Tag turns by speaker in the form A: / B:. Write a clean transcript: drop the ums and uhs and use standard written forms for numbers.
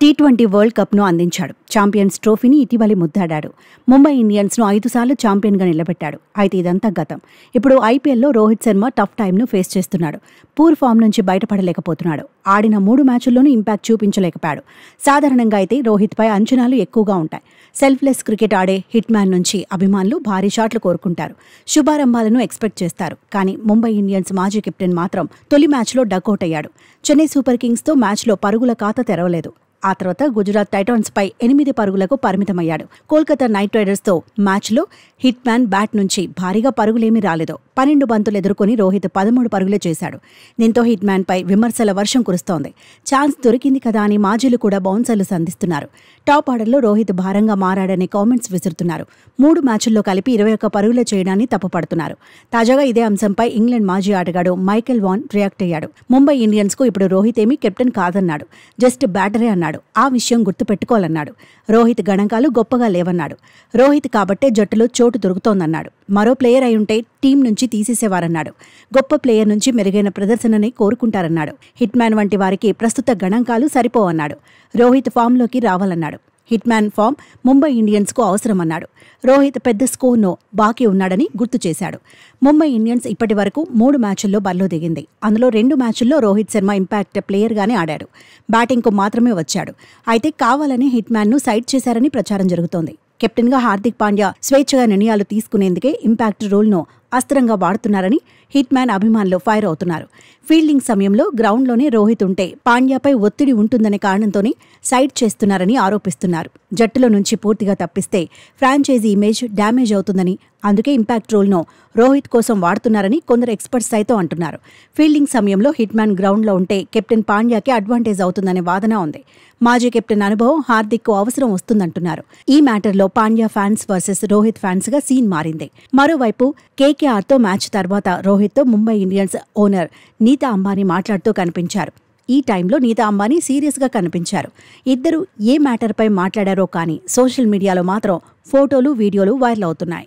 A: T20 world కప్ను అందించాడు. Champions ట్రోఫీని ఇటీవలి ముద్దాడాడు. ముంబై ఇండియన్స్ను 5 సార్లు ఛాంపియన్గా నిలబెట్టాడు. అయితే ఇదంతా గతం. ఇప్పుడు ఐపీఎల్లో రోహిత్ శర్మ టఫ్ టైంను ఫేస్ చేస్తున్నాడు. పూర్ ఫామ్ నుంచి బయటపడలేకపోతున్నాడు. ఆడిన 3 మ్యాచుల్లోనూ ఇంపాక్ట్ చూపించలేకపోయాడు. సాధారణంగా అయితే రోహిత్పై అంచనాలు ఎక్కువగా ఉంటాయి. సెల్ఫ్లెస్ క్రికెట్ ఆడే హిట్ మ్యాన్ నుంచి అభిమానులు భారీ షాట్లు కోరుకుంటారు. శుభారంభాలను ఎక్స్పెక్ట్ చేస్తారు. కానీ ముంబై ఇండియన్స్ మాజీ కెప్టెన్ మాత్రం తొలి మ్యాచ్లో డకౌట్ అయ్యాడు. చెన్నై సూపర్ కింగ్స్తో మ్యాచ్లో పరుగుల ఖాతా తెరవలేదు. ఆ తర్వాత గుజరాత్ టైటాన్స్పై 8 పరుగులకు పరిమితమయ్యాడు. కోల్కతా నైట్ రైడర్స్తో మ్యాచ్లో హిట్ మ్యాన్ బ్యాట్ నుంచి భారీగా పరుగులేమీ రాలేదు. 12 బంతులు ఎదుర్కొని రోహిత్ 13 పరుగులే చేశాడు. దీంతో హిట్ మ్యాన్పై విమర్శల వర్షం కురుస్తోంది. ఛాన్స్ దొరికింది కదా అని మాజీలు కూడా బౌన్సర్లు సంధిస్తున్నారు. టాప్ ఆర్డర్లో రోహిత్ భారంగా మారాడనే కామెంట్స్ విసురుతున్నారు. 3 మ్యాచుల్లో కలిపి 21 పరుగులే చేయడాన్ని తప్పుపడుతున్నారు. తాజాగా ఇదే అంశంపై ఇంగ్లాండ్ మాజీ ఆటగాడు మైకెల్ వాన్ రియాక్ట్ అయ్యాడు. ముంబై ఇండియన్స్కు ఇప్పుడు రోహిత్ ఏమీ కెప్టెన్ కాదన్నాడు. జస్ట్ బ్యాటరే అన్నాడు. ఆ విషయం గుర్తుపెట్టుకోవాలన్నాడు. రోహిత్ గణాంకాలు గొప్పగా లేవన్నాడు. రోహిత్ కాబట్టే జట్టులో చోటు దొరుకుతోందన్నాడు. మరో ప్లేయర్ అయి టీం నుంచి తీసేసేవారన్నాడు. గొప్ప ప్లేయర్ నుంచి మెరుగైన ప్రదర్శనని కోరుకుంటారన్నాడు. హిట్ మ్యాన్ వంటి వారికి ప్రస్తుత గణాంకాలు సరిపోవన్నాడు. రోహిత్ ఫామ్లోకి రావాలన్నాడు. హిట్ మ్యాన్ ఫామ్ ముంబై ఇండియన్స్కు అవసరమన్నాడు. రోహిత్ పెద్ద స్కోర్ను బాకీ ఉన్నాడని గుర్తు చేశాడు. ముంబై ఇండియన్స్ ఇప్పటి వరకు 3 మ్యాచుల్లో బరిలో దిగింది. అందులో 2 మ్యాచుల్లో రోహిత్ శర్మ ఇంపాక్ట్ ప్లేయర్గానే ఆడాడు. బ్యాటింగ్కు మాత్రమే వచ్చాడు. అయితే కావాలని హిట్ మ్యాన్ను సైడ్ చేశారని ప్రచారం జరుగుతోంది. కెప్టెన్గా హార్దిక్ పాండ్యా స్వేచ్ఛగా నిర్ణయాలు తీసుకునేందుకే ఇంపాక్ట్ రూల్ను అస్త్రంగా వాడుతున్నారని హిట్ మ్యాన్ అభిమానులు ఫైర్ అవుతున్నారు. ఫీల్డింగ్ సమయంలో గ్రౌండ్లోనే రోహిత్ ఉంటే పాండ్యాపై ఒత్తిడి ఉంటుందనే కారణంతోనే సైడ్ చేస్తున్నారని ఆరోపిస్తున్నారు. జట్టులో నుంచి పూర్తిగా తప్పిస్తే ఫ్రాంచైజీ ఇమేజ్ డ్యామేజ్ అవుతుందని, అందుకే ఇంపాక్ట్ రూల్ను రోహిత్ కోసం వాడుతున్నారని కొందరు ఎక్స్పర్ట్స్ సైతం అంటున్నారు. ఫీల్డింగ్ సమయంలో హిట్ మ్యాన్ గ్రౌండ్లో ఉంటే కెప్టెన్ పాండ్యాకి అడ్వాంటేజ్ అవుతుందనే వాదన ఉంది. మాజీ కెప్టెన్ అనుభవం హార్దిక్కు అవసరం వస్తుందంటున్నారు. ఈ మ్యాటర్లో పాండ్యా ఫ్యాన్స్ వర్సెస్ రోహిత్ ఫ్యాన్స్గా సీన్ మారింది. మరోవైపు కేకేఆర్తో మ్యాచ్ తర్వాత రోహిత్తో ముంబై ఇండియన్స్ ఓనర్ నీతా అంబానీ మాట్లాడుతూ కనిపించారు. ఈ టైంలో నీతా అంబానీ సీరియస్గా కనిపించారు. ఇద్దరు ఏ మ్యాటర్పై మాట్లాడారో కానీ సోషల్ మీడియాలో మాత్రం ఫోటోలు, వీడియోలు వైరల్ అవుతున్నాయి.